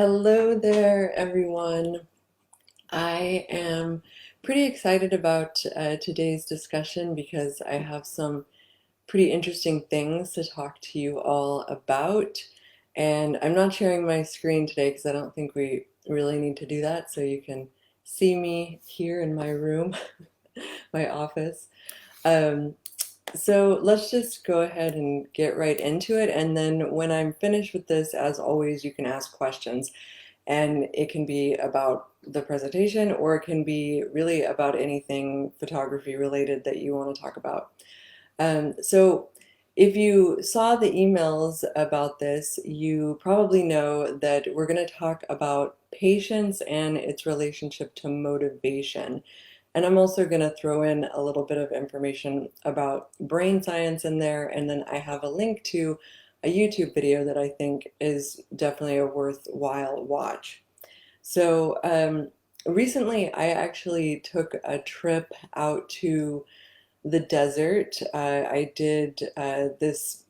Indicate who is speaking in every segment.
Speaker 1: Hello there, everyone. I am pretty excited about today's discussion because I have some pretty interesting things to talk to you all about. And I'm not sharing my screen today because I don't think we really need to do that, so you can see me here in my room, my office. Um, so let's just go ahead and get right into it. And then when I'm finished with this, as always, you can ask questions. And it can be about the presentation or it can be really about anything photography related that you want to talk about. So if you saw the emails about this, you probably know that we're going to talk about patience and its relationship to motivation. And I'm also going to throw in a little bit of information about brain science in there. And then I have a link to a YouTube video that I think is definitely a worthwhile watch. So recently I actually took a trip out to the desert. I did this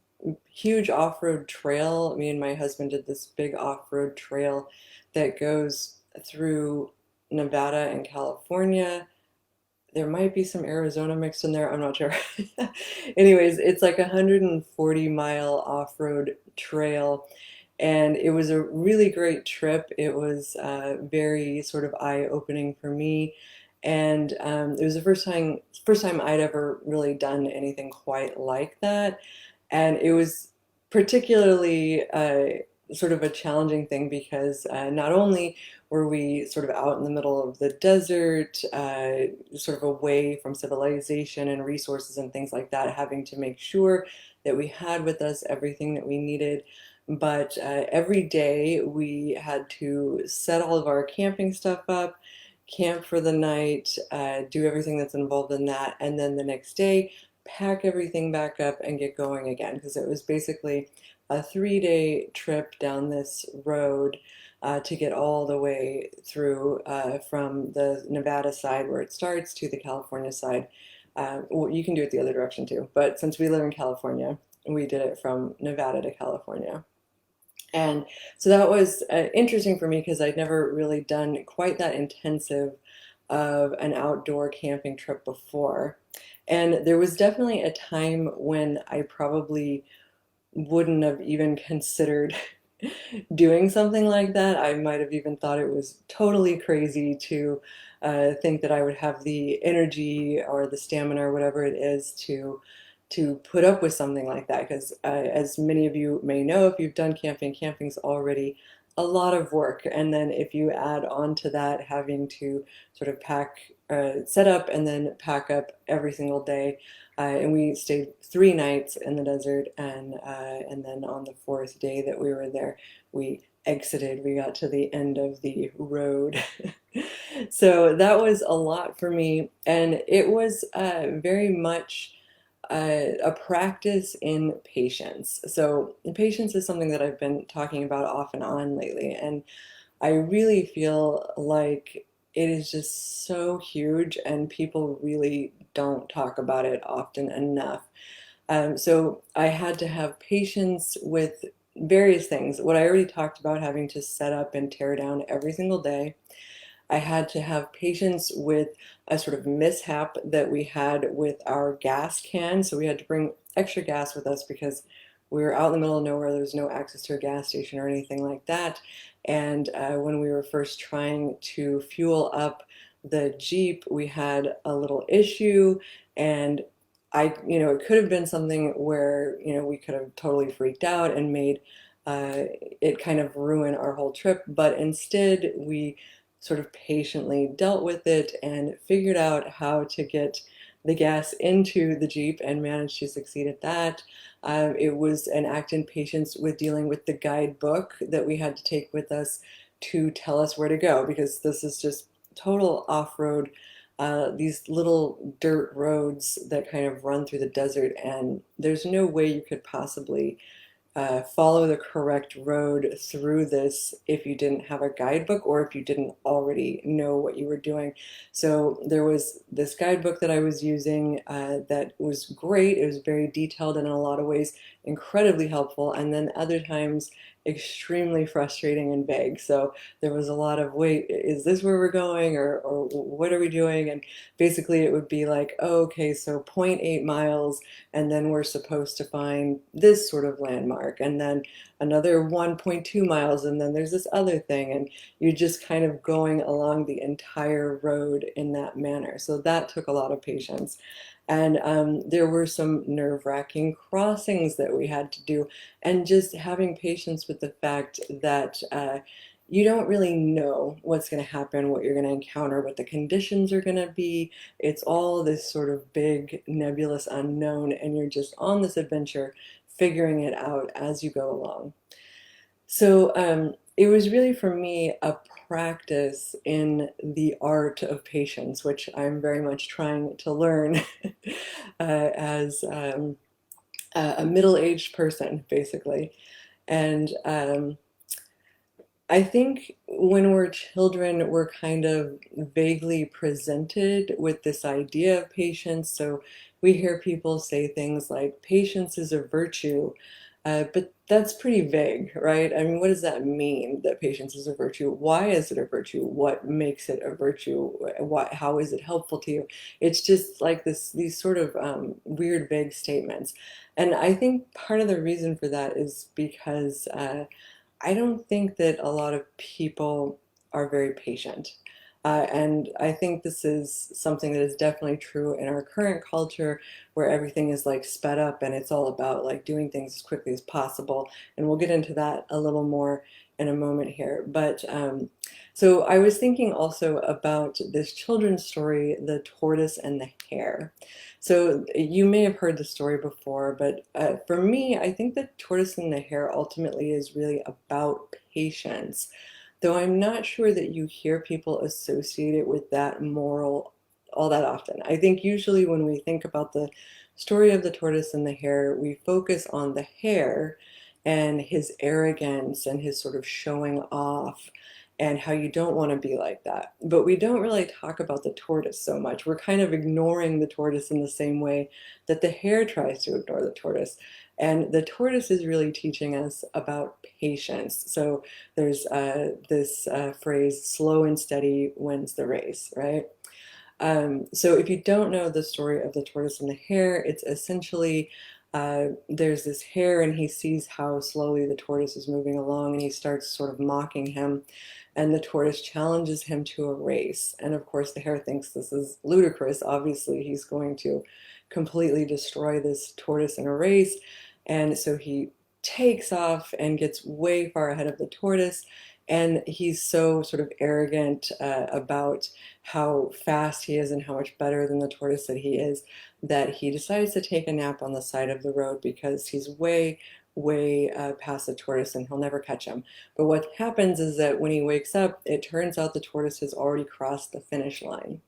Speaker 1: huge off-road trail. Me and my husband did this big off-road trail that goes through Nevada and California. There might be some Arizona mixed in there, I'm not sure. Anyways, it's like a 140-mile off-road trail, and it was a really great trip. It was very sort of eye-opening for me, and it was the first time I'd ever really done anything quite like that, and it was particularly sort of a challenging thing because not only were we sort of out in the middle of the desert, sort of away from civilization and resources and things like that, having to make sure that we had with us everything that we needed. But every day we had to set all of our camping stuff up, camp for the night, do everything that's involved in that, and then the next day pack everything back up and get going again because it was basically a 3-day trip down this road to get all the way through from the Nevada side where it starts to the California side. Well, you can do it the other direction too, but since we live in California, we did it from Nevada to California. And so that was interesting for me because I'd never really done quite that intensive of an outdoor camping trip before. And there was definitely a time when I probably wouldn't have even considered doing something like that. I might have even thought it was totally crazy to think that I would have the energy or the stamina or whatever it is to put up with something like that. Because as many of you may know, if you've done camping, camping's already a lot of work. And then if you add on to that having to sort of set up and then pack up every single day, and we stayed 3 nights in the desert, and then on the fourth day that we were there, we exited. We got to the end of the road. So that was a lot for me, and it was very much a practice in patience. So patience is something that I've been talking about off and on lately, and I really feel like it is just so huge and people really don't talk about it often enough. So I had to have patience with various things. What I already talked about, having to set up and tear down every single day. I had to have patience with a sort of mishap that we had with our gas can. So we had to bring extra gas with us because we were out in the middle of nowhere. There was no access to a gas station or anything like that. And when we were first trying to fuel up the Jeep, we had a little issue, and it could have been something where, we could have totally freaked out and made it kind of ruin our whole trip. But instead, we sort of patiently dealt with it and figured out how to get the gas into the Jeep and managed to succeed at that. It was an act in patience with dealing with the guidebook that we had to take with us to tell us where to go because this is just total off-road, these little dirt roads that kind of run through the desert, and there's no way you could possibly follow the correct road through this if you didn't have a guidebook or if you didn't already know what you were doing. So there was this guidebook that I was using that was great. It was very detailed and in a lot of ways incredibly helpful. And then other times extremely frustrating and vague. So there was a lot of, wait, is this where we're going, or what are we doing? And basically it would be like, oh, okay, so zero point 0.8 miles, and then we're supposed to find this sort of landmark, and then another 1.2 miles, and then there's this other thing, and you're just kind of going along the entire road in that manner. So that took a lot of patience. And there were some nerve-wracking crossings that we had to do, and just having patience with the fact that you don't really know what's going to happen, what you're going to encounter, what the conditions are going to be. It's all this sort of big nebulous unknown, and you're just on this adventure figuring it out as you go along. So it was really for me a practice in the art of patience, which I'm very much trying to learn as a middle-aged person, basically. And I think when we're children, we're kind of vaguely presented with this idea of patience. So we hear people say things like, patience is a virtue, but that's pretty vague, right? I mean, what does that mean, that patience is a virtue? Why is it a virtue? What makes it a virtue? How is it helpful to you? It's just like these sort of weird, vague statements. And I think part of the reason for that is because I don't think that a lot of people are very patient. And I think this is something that is definitely true in our current culture, where everything is like sped up and it's all about like doing things as quickly as possible. And we'll get into that a little more in a moment here. But so I was thinking also about this children's story, The Tortoise and the Hare. So you may have heard the story before, but for me, I think the Tortoise and the Hare ultimately is really about patience, though I'm not sure that you hear people associate it with that moral all that often. I think usually when we think about the story of the tortoise and the hare, we focus on the hare and his arrogance and his sort of showing off, and how you don't want to be like that. But we don't really talk about the tortoise so much. We're kind of ignoring the tortoise in the same way that the hare tries to ignore the tortoise. And the tortoise is really teaching us about patience. So there's this phrase, slow and steady wins the race, right? So if you don't know the story of the tortoise and the hare, it's essentially there's this hare, and he sees how slowly the tortoise is moving along, and he starts sort of mocking him, and the tortoise challenges him to a race. And of course the hare thinks this is ludicrous. Obviously he's going to completely destroy this tortoise in a race, and so he takes off and gets way far ahead of the tortoise, and he's so sort of arrogant about how fast he is and how much better than the tortoise that he is, that he decides to take a nap on the side of the road because he's way past the tortoise and he'll never catch him. But what happens is that when he wakes up, it turns out the tortoise has already crossed the finish line.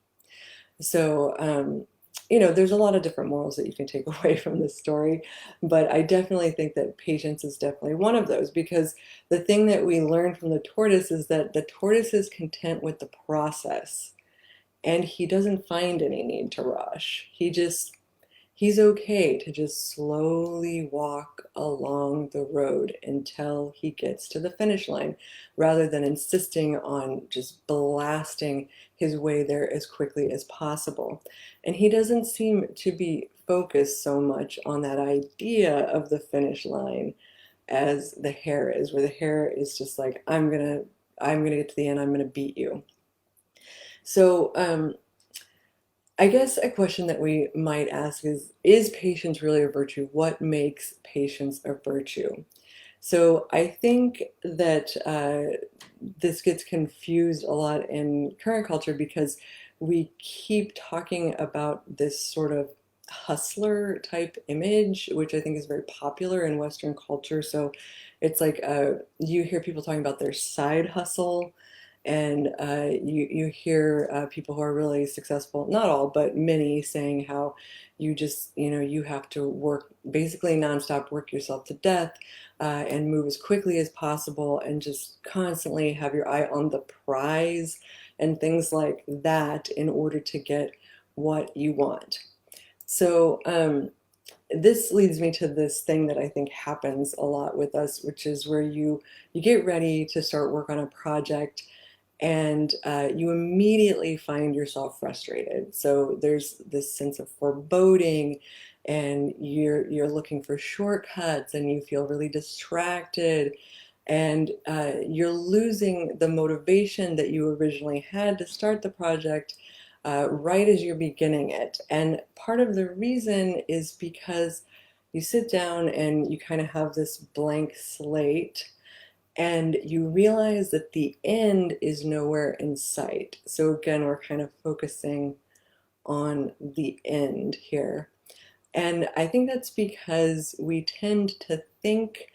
Speaker 1: So, there's a lot of different morals that you can take away from this story, but I definitely think that patience is definitely one of those, because the thing that we learn from the tortoise is that the tortoise is content with the process, and he doesn't find any need to rush. He's okay to just slowly walk along the road until he gets to the finish line, rather than insisting on just blasting his way there as quickly as possible. And he doesn't seem to be focused so much on that idea of the finish line as the hare is, where the hare is just like, I'm gonna get to the end, I'm gonna beat you. So I guess a question that we might ask is patience really a virtue? What makes patience a virtue? So I think that this gets confused a lot in current culture, because we keep talking about this sort of hustler type image, which I think is very popular in Western culture. So it's like you hear people talking about their side hustle, and you hear people who are really successful, not all, but many, saying how you just, you have to work basically nonstop, work yourself to death, and move as quickly as possible, and just constantly have your eye on the prize and things like that in order to get what you want. So this leads me to this thing that I think happens a lot with us, which is where you get ready to start work on a project, and you immediately find yourself frustrated. So there's this sense of foreboding, and you're looking for shortcuts, and you feel really distracted, and you're losing the motivation that you originally had to start the project right as you're beginning it. And part of the reason is because you sit down and you kind of have this blank slate, and you realize that the end is nowhere in sight. So again, we're kind of focusing on the end here. And I think that's because we tend to think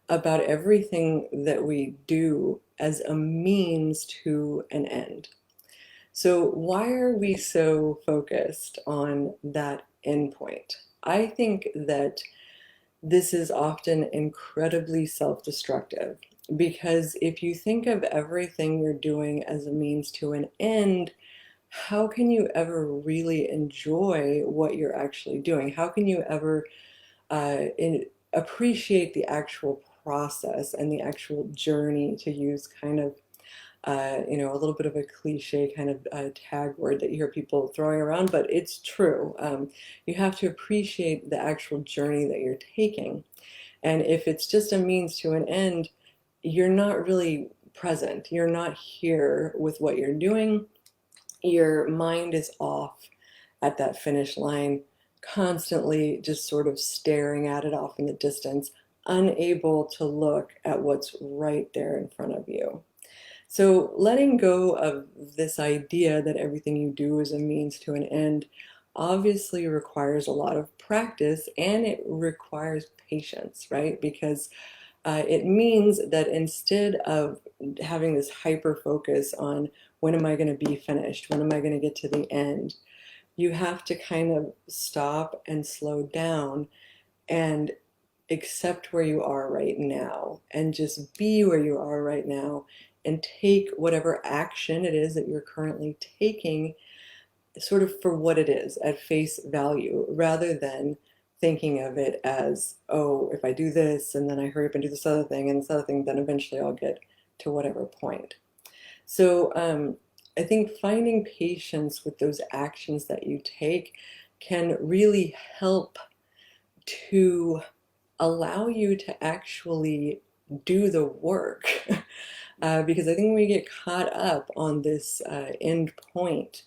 Speaker 1: about everything that we do as a means to an end. So why are we so focused on that endpoint? I think that this is often incredibly self-destructive, because if you think of everything you're doing as a means to an end, how can you ever really enjoy what you're actually doing? How can you ever appreciate the actual process and the actual journey, to use kind of a little bit of a cliche kind of tag word that you hear people throwing around, but it's true. You have to appreciate the actual journey that you're taking. And if it's just a means to an end, you're not really present. You're not here with what you're doing. Your mind is off at that finish line, constantly just sort of staring at it off in the distance, unable to look at what's right there in front of you. So letting go of this idea that everything you do is a means to an end obviously requires a lot of practice, and it requires patience, right? Because it means that instead of having this hyper focus on when am I going to be finished, when am I going to get to the end, you have to kind of stop and slow down and accept where you are right now, and just be where you are right now, and take whatever action it is that you're currently taking sort of for what it is, at face value, rather than thinking of it as, oh, if I do this and then I hurry up and do this other thing and this other thing, then eventually I'll get to whatever point. So I think finding patience with those actions that you take can really help to allow you to actually do the work. Because I think when we get caught up on this end point,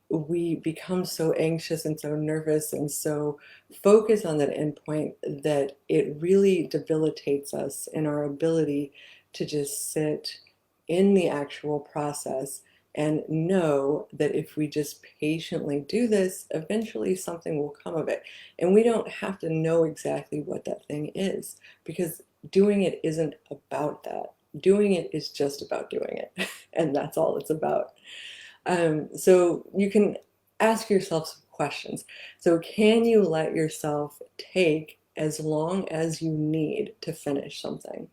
Speaker 1: we become so anxious and so nervous and so focused on that endpoint that it really debilitates us in our ability to just sit in the actual process and know that if we just patiently do this, eventually something will come of it. And we don't have to know exactly what that thing is, because doing it isn't about that. Doing it is just about doing it, and that's all it's about. So you can ask yourself some questions. So can you let yourself take as long as you need to finish something?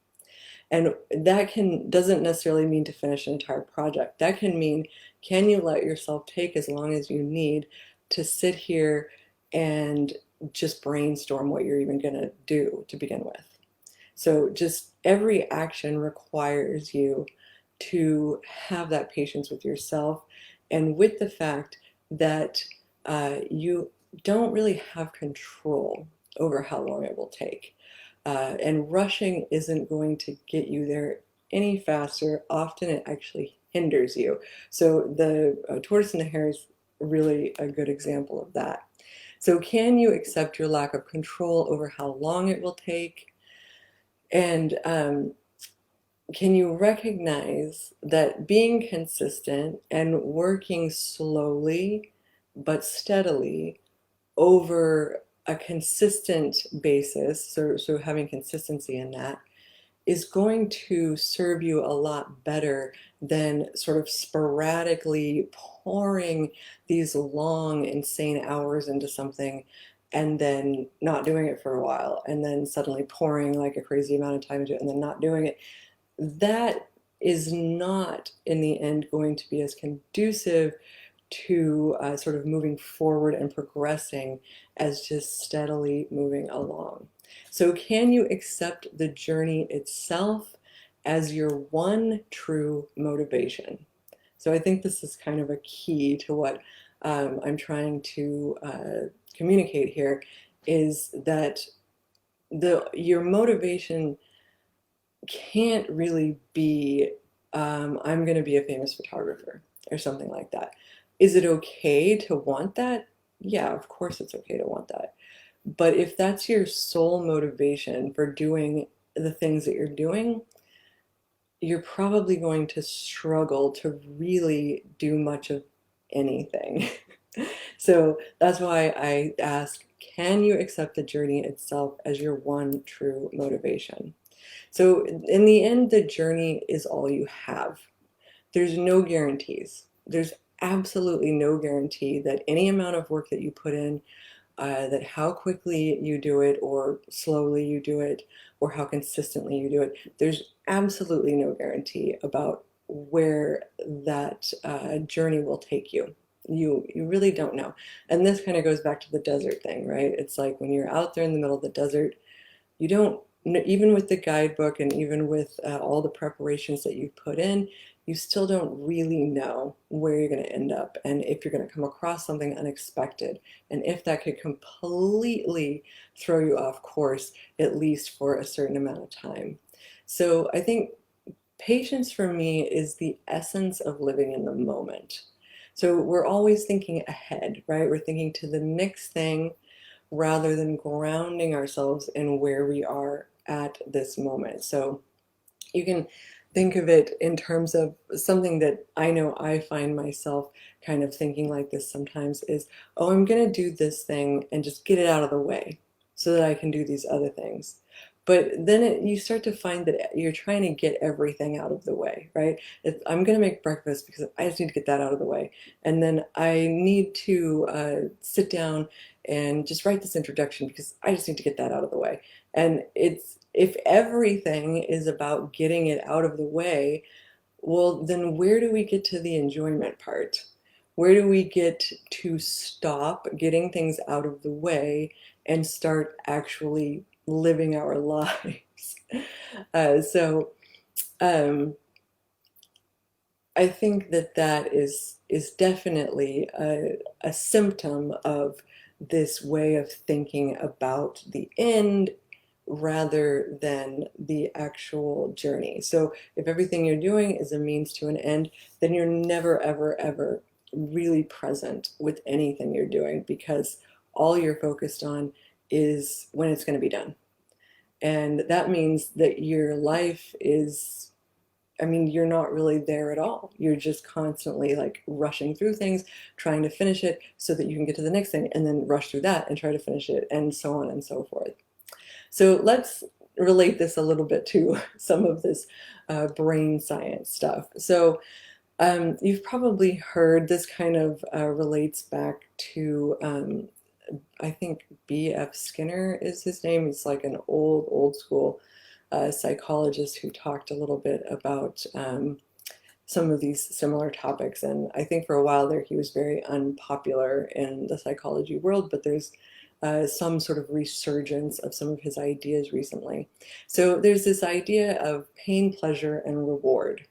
Speaker 1: And that doesn't necessarily mean to finish an entire project. That can mean, can you let yourself take as long as you need to sit here and just brainstorm what you're even going to do to begin with? So just every action requires you to have that patience with yourself, and with the fact that you don't really have control over how long it will take. And rushing isn't going to get you there any faster. Often it actually hinders you. So the tortoise and the hare is really a good example of that. So can you accept your lack of control over how long it will take? And can you recognize that being consistent and working slowly but steadily over a consistent basis, so having consistency in that, is going to serve you a lot better than sort of sporadically pouring these long, insane hours into something and then not doing it for a while, and then suddenly pouring like a crazy amount of time into it and then not doing it. That is not in the end going to be as conducive to sort of moving forward and progressing as just steadily moving along. So, can you accept the journey itself as your one true motivation? So, I think this is kind of a key to what I'm trying to communicate here, is that your motivation can't really be I'm going to be a famous photographer or something like that. Is it okay to want that? Yeah, of course it's okay to want that. But if that's your sole motivation for doing the things that you're doing, you're probably going to struggle to really do much of anything. So that's why I ask, can you accept the journey itself as your one true motivation? So in the end, the journey is all you have. There's no guarantees. There's absolutely no guarantee that any amount of work that you put in, that how quickly you do it or slowly you do it or how consistently you do it, there's absolutely no guarantee about where that journey will take you. You really don't know. And this kind of goes back to the desert thing, right? It's like when you're out there in the middle of the desert, you don't, even with the guidebook and even with all the preparations that you've put in, you still don't really know where you're going to end up and if you're going to come across something unexpected and if that could completely throw you off course, at least for a certain amount of time. So I think patience for me is the essence of living in the moment. So we're always thinking ahead, right? We're thinking to the next thing rather than grounding ourselves in where we are at this moment. So you can think of it in terms of something that I know I find myself kind of thinking like this sometimes is, oh, I'm going to do this thing and just get it out of the way so that I can do these other things. But then you start to find that you're trying to get everything out of the way, right? I'm going to make breakfast because I just need to get that out of the way. And then I need to sit down and just write this introduction because I just need to get that out of the way. And if everything is about getting it out of the way, well, then where do we get to the enjoyment part? Where do we get to stop getting things out of the way and start actually living our lives? So I think that that is definitely a symptom of this way of thinking about the end rather than the actual journey. So if everything you're doing is a means to an end, then you're never, ever, ever really present with anything you're doing because all you're focused on is when it's going to be done. And that means that your life is, I mean, you're not really there at all. You're just constantly like rushing through things, trying to finish it so that you can get to the next thing and then rush through that and try to finish it and so on and so forth. So let's relate this a little bit to some of this brain science stuff. So you've probably heard this kind of relates back to, I think B.F. Skinner is his name. He's like an old school psychologist who talked a little bit about some of these similar topics. And I think for a while there he was very unpopular in the psychology world, but there's some sort of resurgence of some of his ideas recently. So there's this idea of pain, pleasure, and reward.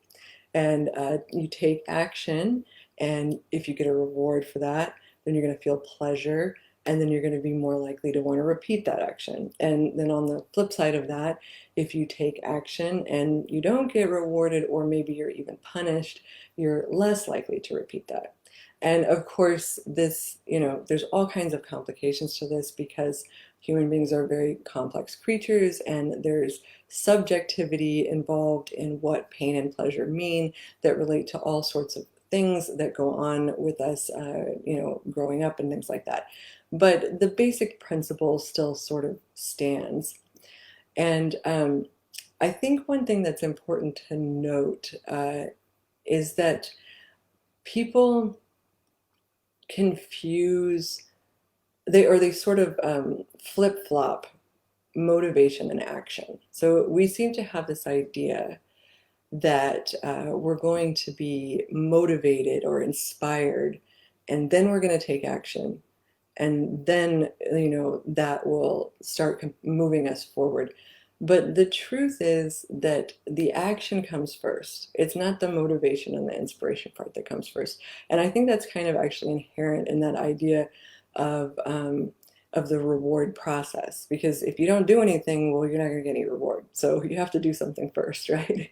Speaker 1: And you take action, and if you get a reward for that, then you're going to feel pleasure, and then you're going to be more likely to want to repeat that action. And then on the flip side of that, if you take action and you don't get rewarded, or maybe you're even punished, you're less likely to repeat that. And of course, this, there's all kinds of complications to this because human beings are very complex creatures and there's subjectivity involved in what pain and pleasure mean that relate to all sorts of things that go on with us, growing up and things like that. But the basic principle still sort of stands. And I think one thing that's important to note is that people confuse, they sort of flip-flop motivation and action. So we seem to have this idea that we're going to be motivated or inspired and then we're going to take action, and then that will start moving us forward. But the truth is that the action comes first. It's not the motivation and the inspiration part that comes first. And I think that's kind of actually inherent in that idea of the reward process. Because if you don't do anything, well, you're not going to get any reward. So you have to do something first, right?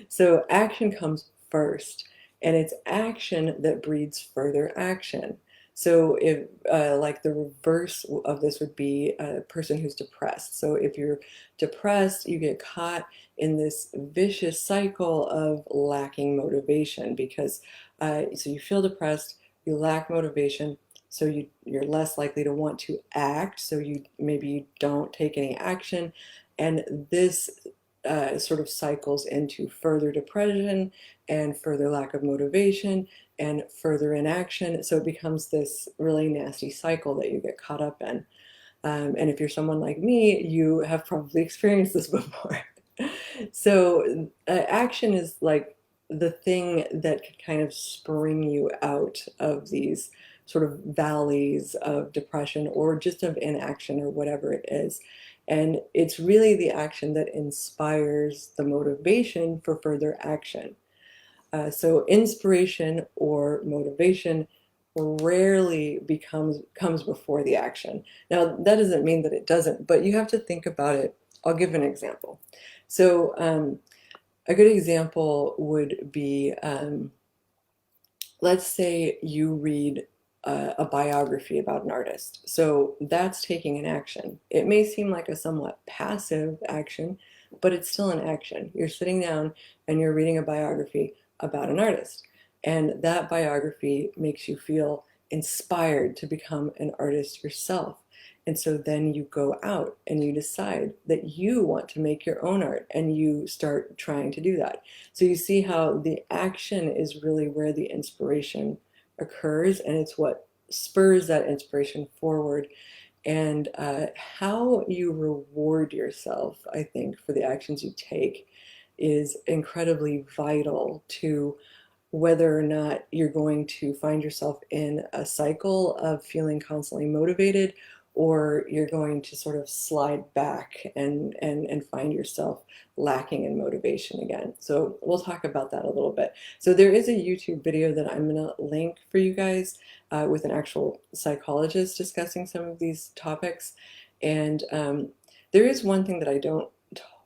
Speaker 1: So action comes first, and it's action that breeds further action. So if like the reverse of this would be a person who's depressed. So if you're depressed, you get caught in this vicious cycle of lacking motivation because so you feel depressed, you lack motivation, so you're less likely to want to act. So maybe you don't take any action, and this sort of cycles into further depression and further lack of motivation and further inaction. So it becomes this really nasty cycle that you get caught up in. And if you're someone like me, you have probably experienced this before. So action is like the thing that can kind of spring you out of these sort of valleys of depression or just of inaction or whatever it is. And it's really the action that inspires the motivation for further action. So inspiration or motivation rarely comes before the action. Now, that doesn't mean that it doesn't, but you have to think about it. I'll give an example. So a good example would be, let's say you read a biography about an artist. So that's taking an action. It may seem like a somewhat passive action, but it's still an action. You're sitting down and you're reading a biography about an artist. And that biography makes you feel inspired to become an artist yourself. And so then you go out and you decide that you want to make your own art and you start trying to do that. So you see how the action is really where the inspiration occurs, and it's what spurs that inspiration forward. And how you reward yourself, I think, for the actions you take is incredibly vital to whether or not you're going to find yourself in a cycle of feeling constantly motivated, or you're going to sort of slide back and find yourself lacking in motivation again. So we'll talk about that a little bit. So there is a YouTube video that I'm going to link for you guys with an actual psychologist discussing some of these topics. And there is one thing that I don't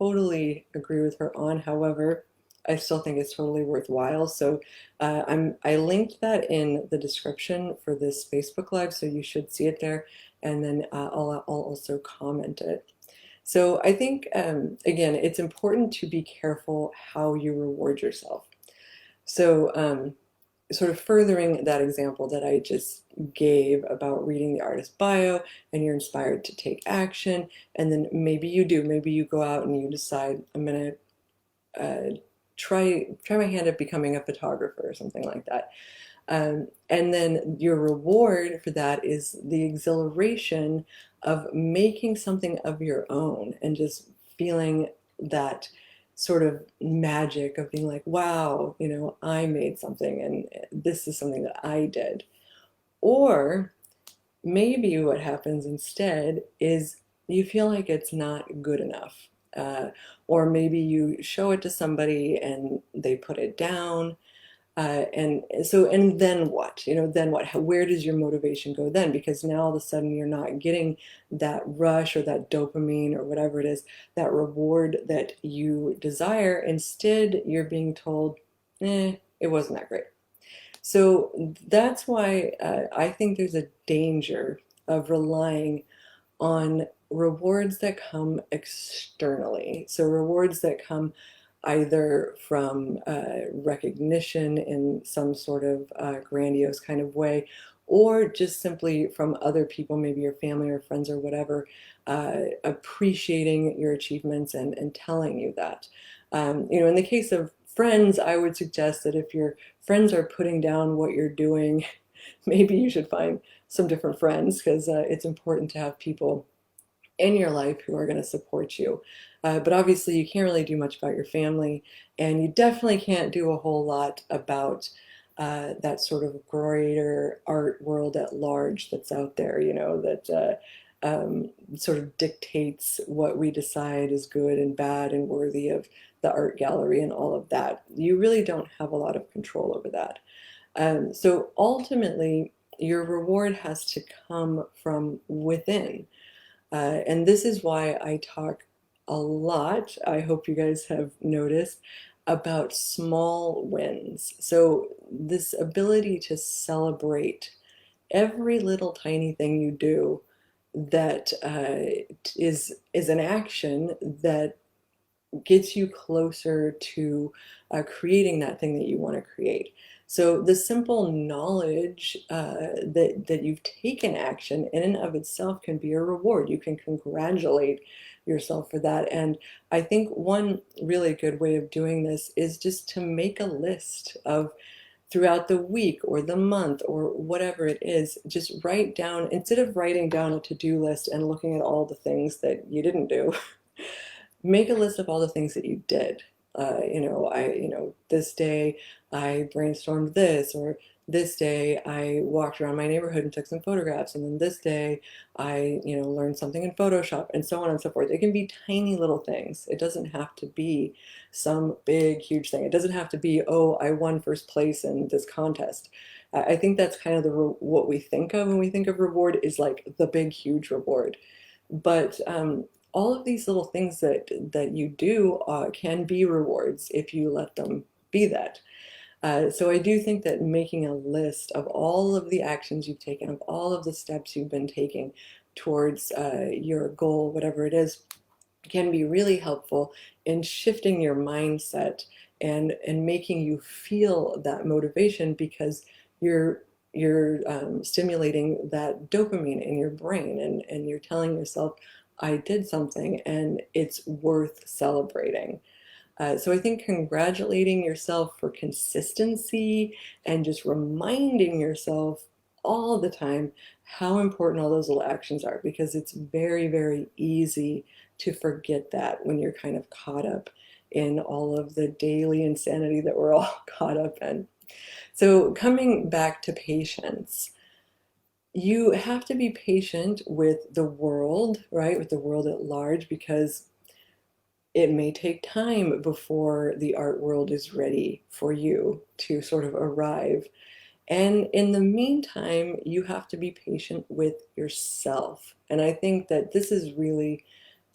Speaker 1: totally agree with her on. However, I still think it's totally worthwhile. So I linked that in the description for this Facebook Live, so you should see it there. And then I'll also comment it. So I think, again, it's important to be careful how you reward yourself. So sort of furthering that example that I just gave about reading the artist bio and you're inspired to take action, and then maybe you go out and you decide, I'm going to try my hand at becoming a photographer or something like that. And then your reward for that is the exhilaration of making something of your own and just feeling that sort of magic of being like, wow, I made something and this is something that I did. Or maybe what happens instead is you feel like it's not good enough. Or maybe you show it to somebody and they put it down. And then what? Then what? Where does your motivation go then? Because now all of a sudden you're not getting that rush or that dopamine or whatever it is, that reward that you desire. Instead, you're being told, it wasn't that great. So that's why I think there's a danger of relying on rewards that come externally. So rewards that come either from recognition in some sort of grandiose kind of way, or just simply from other people, maybe your family or friends or whatever, appreciating your achievements and telling you that. In the case of friends, I would suggest that if your friends are putting down what you're doing, maybe you should find some different friends, because it's important to have people in your life who are going to support you. But obviously you can't really do much about your family, and you definitely can't do a whole lot about that sort of greater art world at large that's out there, that sort of dictates what we decide is good and bad and worthy of the art gallery and all of that. You really don't have a lot of control over that. So ultimately, your reward has to come from within. And this is why I talk a lot, I hope you guys have noticed, about small wins. So, this ability to celebrate every little tiny thing you do that is an action that gets you closer to creating that thing that you want to create. So the simple knowledge that you've taken action in and of itself can be a reward. You can congratulate yourself for that. And I think one really good way of doing this is just to make a list of throughout the week or the month or whatever it is, just write down, instead of writing down a to-do list and looking at all the things that you didn't do, make a list of all the things that you did. This day I brainstormed this, or this day I walked around my neighborhood and took some photographs, and then this day I, learned something in Photoshop, and so on and so forth. It can be tiny little things. It doesn't have to be some big, huge thing. It doesn't have to be, oh, I won first place in this contest. I think that's kind of what we think of when we think of reward is like the big, huge reward. But all of these little things that you do can be rewards if you let them be that. So I do think that making a list of all of the actions you've taken, of all of the steps you've been taking towards your goal, whatever it is, can be really helpful in shifting your mindset and making you feel that motivation because you're stimulating that dopamine in your brain and you're telling yourself, I did something and it's worth celebrating. So I think congratulating yourself for consistency and just reminding yourself all the time how important all those little actions are, because it's very, very easy to forget that when you're kind of caught up in all of the daily insanity that we're all caught up in. So coming back to patience, you have to be patient with the world, right? With the world at large, because it may take time before the art world is ready for you to sort of arrive. And in the meantime, you have to be patient with yourself. And I think that this is really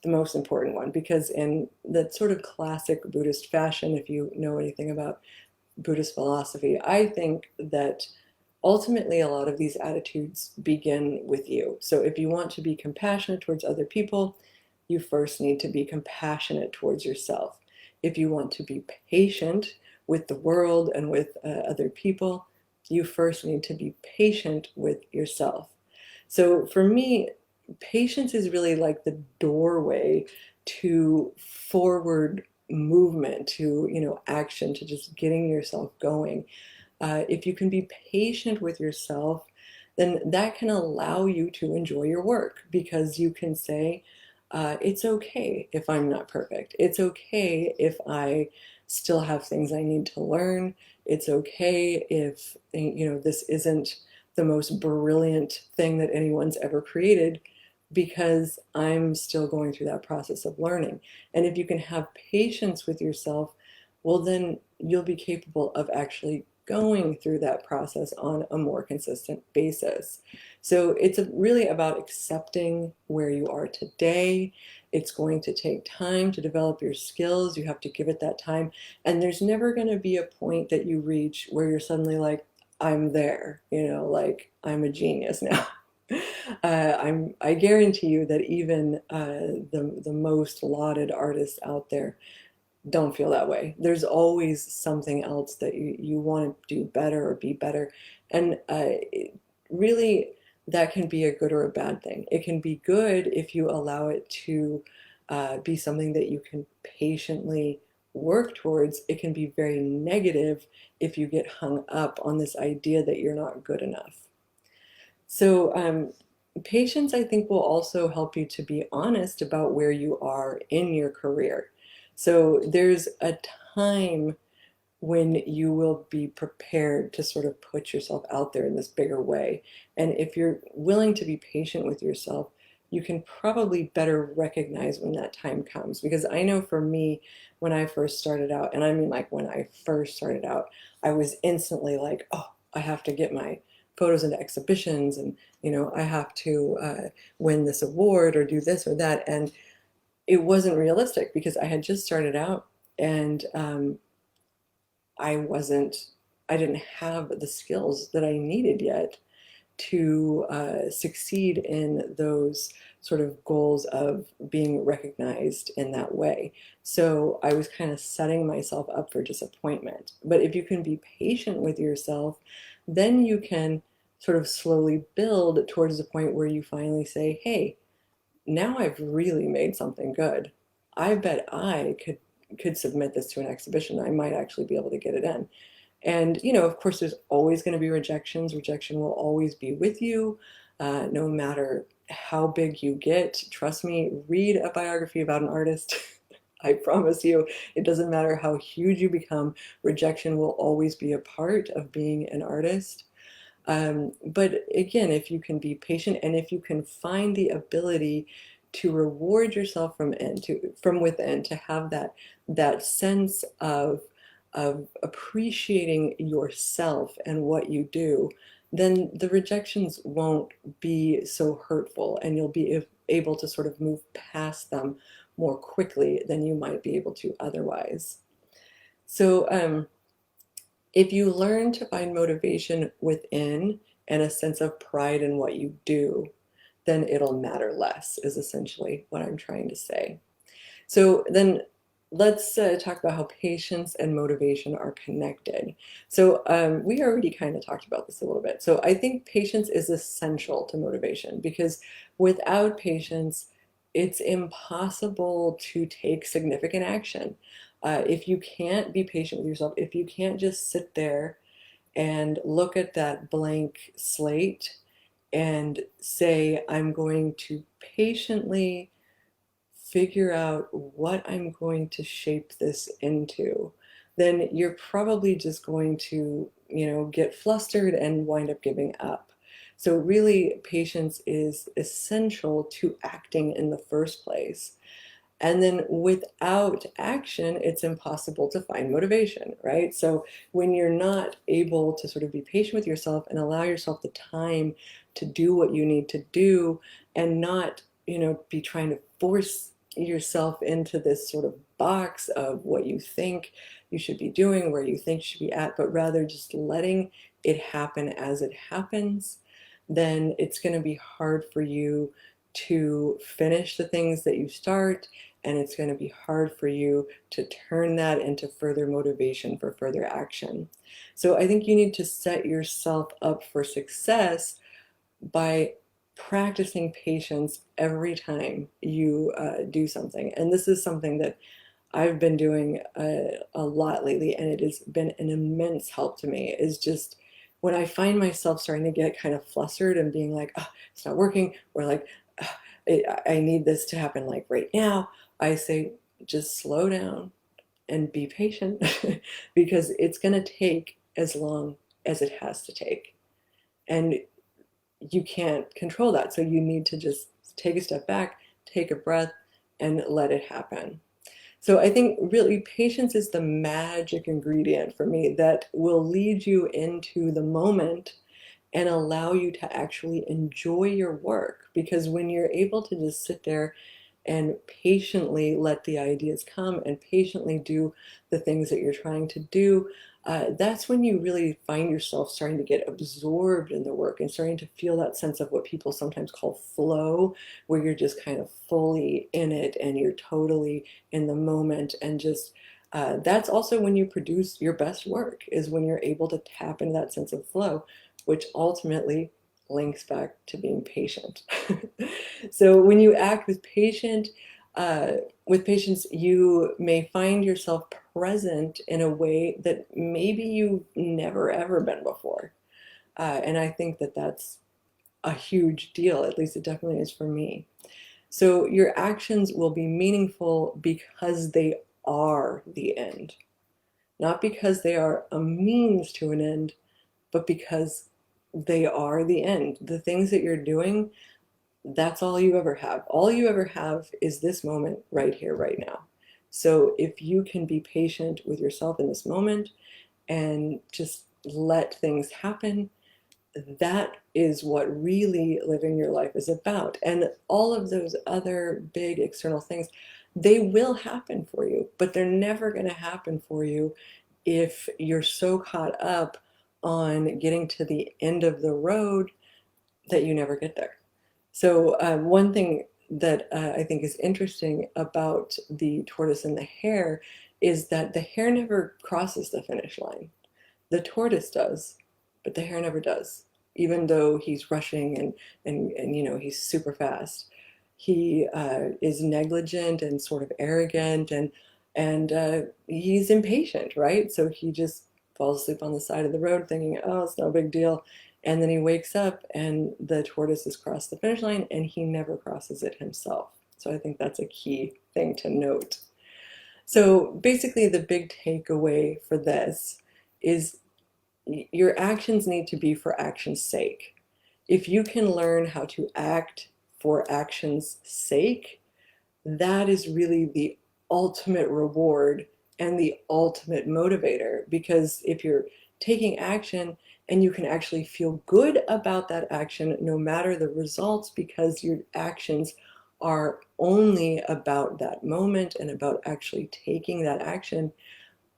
Speaker 1: the most important one, because in that sort of classic Buddhist fashion, if you know anything about Buddhist philosophy, I think that ultimately a lot of these attitudes begin with you. So if you want to be compassionate towards other people, you first need to be compassionate towards yourself. If you want to be patient with the world and with other people, you first need to be patient with yourself. So for me, patience is really like the doorway to forward movement, to, action, to just getting yourself going. If you can be patient with yourself, then that can allow you to enjoy your work, because you can say, it's okay if I'm not perfect. It's okay if I still have things I need to learn. It's okay if, this isn't the most brilliant thing that anyone's ever created, because I'm still going through that process of learning. And if you can have patience with yourself, well, then you'll be capable of actually going through that process on a more consistent basis. So it's really about accepting where you are today. It's going to take time to develop your skills. You have to give it that time. And there's never going to be a point that you reach where you're suddenly like, I'm there, like I'm a genius now. I guarantee you that even the most lauded artists out there don't feel that way. There's always something else that you want to do better or be better. And really, that can be a good or a bad thing. It can be good if you allow it to be something that you can patiently work towards. It can be very negative if you get hung up on this idea that you're not good enough. So, patience, I think, will also help you to be honest about where you are in your career. So there's a time when you will be prepared to sort of put yourself out there in this bigger way. And if you're willing to be patient with yourself, you can probably better recognize when that time comes. Because I know for me, when I first started out, and I mean like when I first started out, I was instantly like, oh, I have to get my photos into exhibitions, and I have to win this award or do this or that. And it wasn't realistic because I had just started out, and I wasn't, I didn't have the skills that I needed yet to succeed in those sort of goals of being recognized in that way. So I was kind of setting myself up for disappointment. But if you can be patient with yourself, then you can sort of slowly build towards the point where you finally say, hey, now I've really made something good. I bet I could submit this to an exhibition. I might actually be able to get it in. And, of course, there's always going to be rejections. Rejection will always be with you, no matter how big you get. Trust me, read a biography about an artist. I promise you, it doesn't matter how huge you become, rejection will always be a part of being an artist. But again, if you can be patient and if you can find the ability to reward yourself from within, to have that sense of appreciating yourself and what you do, then the rejections won't be so hurtful, and you'll be able to sort of move past them more quickly than you might be able to otherwise. So, if you learn to find motivation within and a sense of pride in what you do, then it'll matter less, is essentially what I'm trying to say. So then let's talk about how patience and motivation are connected. So we already kind of talked about this a little bit. So I think patience is essential to motivation because without patience, it's impossible to take significant action. If you can't be patient with yourself, if you can't just sit there and look at that blank slate and say, I'm going to patiently figure out what I'm going to shape this into, then you're probably just going to, get flustered and wind up giving up. So really, patience is essential to acting in the first place. And then without action, it's impossible to find motivation, right? So when you're not able to sort of be patient with yourself and allow yourself the time to do what you need to do and not, be trying to force yourself into this sort of box of what you think you should be doing, where you think you should be at, but rather just letting it happen as it happens, then it's going to be hard for you to finish the things that you start, and it's going to be hard for you to turn that into further motivation for further action. So I think you need to set yourself up for success by practicing patience every time you do something. And this is something that I've been doing a lot lately, and it has been an immense help to me, is just when I find myself starting to get kind of flustered and being like, oh, it's not working, or like, oh, I need this to happen like right now, I say, just slow down and be patient because it's going to take as long as it has to take. And you can't control that. So you need to just take a step back, take a breath, and let it happen. So I think really patience is the magic ingredient for me that will lead you into the moment and allow you to actually enjoy your work. Because when you're able to just sit there and patiently let the ideas come and patiently do the things that you're trying to do, that's when you really find yourself starting to get absorbed in the work and starting to feel that sense of what people sometimes call flow, where you're just kind of fully in it and you're totally in the moment. And just that's also when you produce your best work, is when you're able to tap into that sense of flow, which ultimately links back to being patient. So when you act with patience, you may find yourself present in a way that maybe you've never ever been before. And I think that that's a huge deal. At least it definitely is for me. So your actions will be meaningful because they are the end. not because they are a means to an end, but because they are the end. The things that you're doing, that's all you ever have. All you ever have is this moment right here, right now. So if you can be patient with yourself in this moment and just let things happen, that is what really living your life is about. And all of those other big external things, they will happen for you, but they're never going to happen for you if you're so caught up on getting to the end of the road that you never get there. So one thing that I think is interesting about the tortoise and the hare is that the hare never crosses the finish line. The tortoise does, but the hare never does. Even though he's rushing and he's super fast, he is negligent and sort of arrogant and he's impatient, right? So he just falls asleep on the side of the road thinking, oh, it's no big deal. And then he wakes up and the tortoise has crossed the finish line and he never crosses it himself. So I think that's a key thing to note. So basically, the big takeaway for this is your actions need to be for action's sake. If you can learn how to act for action's sake, that is really the ultimate reward and the ultimate motivator. Because if you're taking action and you can actually feel good about that action no matter the results, because your actions are only about that moment and about actually taking that action,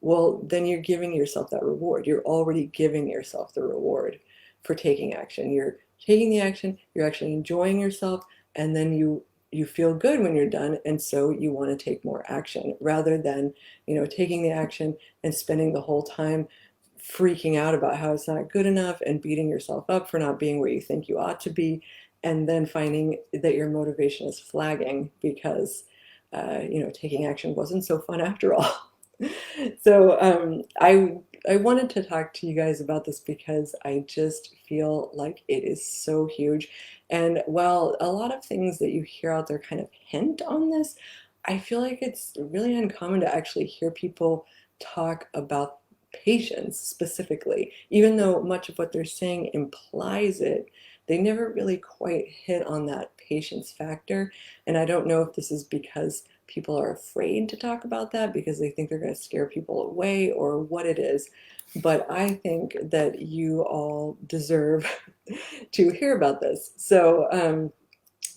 Speaker 1: well, then you're giving yourself that reward. You're already giving yourself the reward for taking action. You're taking the action, you're actually enjoying yourself, and then you feel good when you're done, and so you want to take more action rather than, taking the action and spending the whole time freaking out about how it's not good enough and beating yourself up for not being where you think you ought to be, and then finding that your motivation is flagging because taking action wasn't so fun after all. So I wanted to talk to you guys about this because I just feel like it is so huge. And while a lot of things that you hear out there kind of hint on this, I feel like it's really uncommon to actually hear people talk about patience specifically. Even though much of what they're saying implies it, they never really quite hit on that patience factor. And I don't know if this is because people are afraid to talk about that because they think they're going to scare people away or what it is. But I think that you all deserve to hear about this. So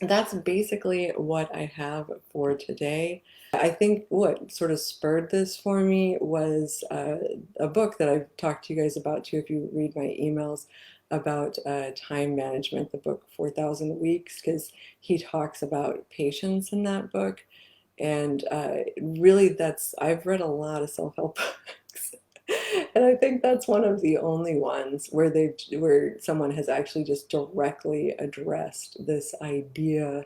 Speaker 1: that's basically what I have for today. I think what sort of spurred this for me was a book that I've talked to you guys about too, if you read my emails, about time management, the book 4,000 Weeks, because he talks about patience in that book. And really, I've read a lot of self-help books. And I think that's one of the only ones where someone has actually just directly addressed this idea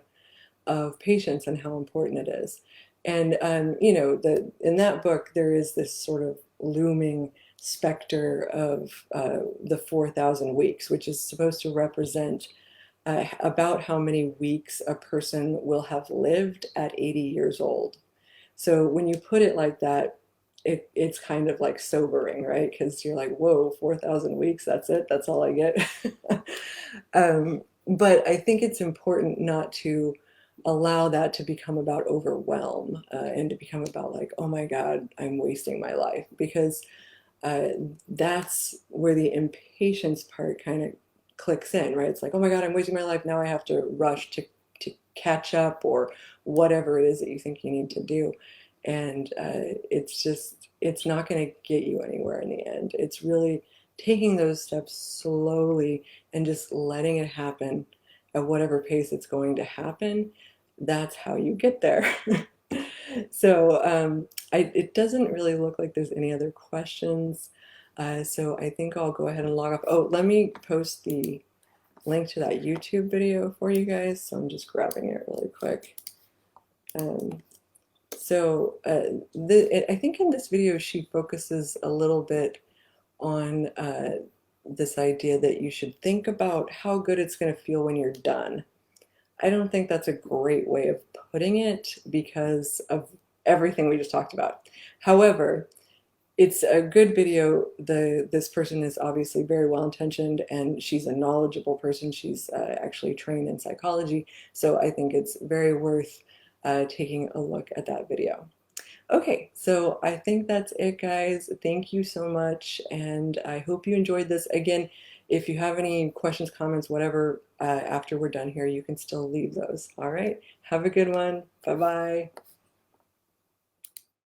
Speaker 1: of patience and how important it is. And in that book there is this sort of looming specter of the 4,000 weeks, which is supposed to represent about how many weeks a person will have lived at 80 years old. So when you put it like that, it's kind of like sobering, right? Because you're like, whoa, 4,000 weeks, that's it? That's all I get? But I think it's important not to allow that to become about overwhelm and to become about like, oh my God, I'm wasting my life. Because uh, that's where the impatience part kind of clicks in, right? It's like, oh my God, I'm wasting my life. Now I have to rush to catch up or whatever it is that you think you need to do. And it's not going to get you anywhere in the end. It's really taking those steps slowly and just letting it happen at whatever pace it's going to happen. That's how you get there. So it doesn't really look like there's any other questions. So I think I'll go ahead and log off. Oh, let me post the link to that YouTube video for you guys. So I'm just grabbing it really quick. I think in this video she focuses a little bit on this idea that you should think about how good it's going to feel when you're done. I don't think that's a great way of putting it because of everything we just talked about. However, it's a good video. This person is obviously very well intentioned, and she's a knowledgeable person. She's actually trained in psychology, so I think it's very worth taking a look at that video. Okay, so I think that's it, guys. Thank you so much, and I hope you enjoyed this. Again, if you have any questions, comments, whatever, after we're done here, you can still leave those. All right, have a good one. Bye bye.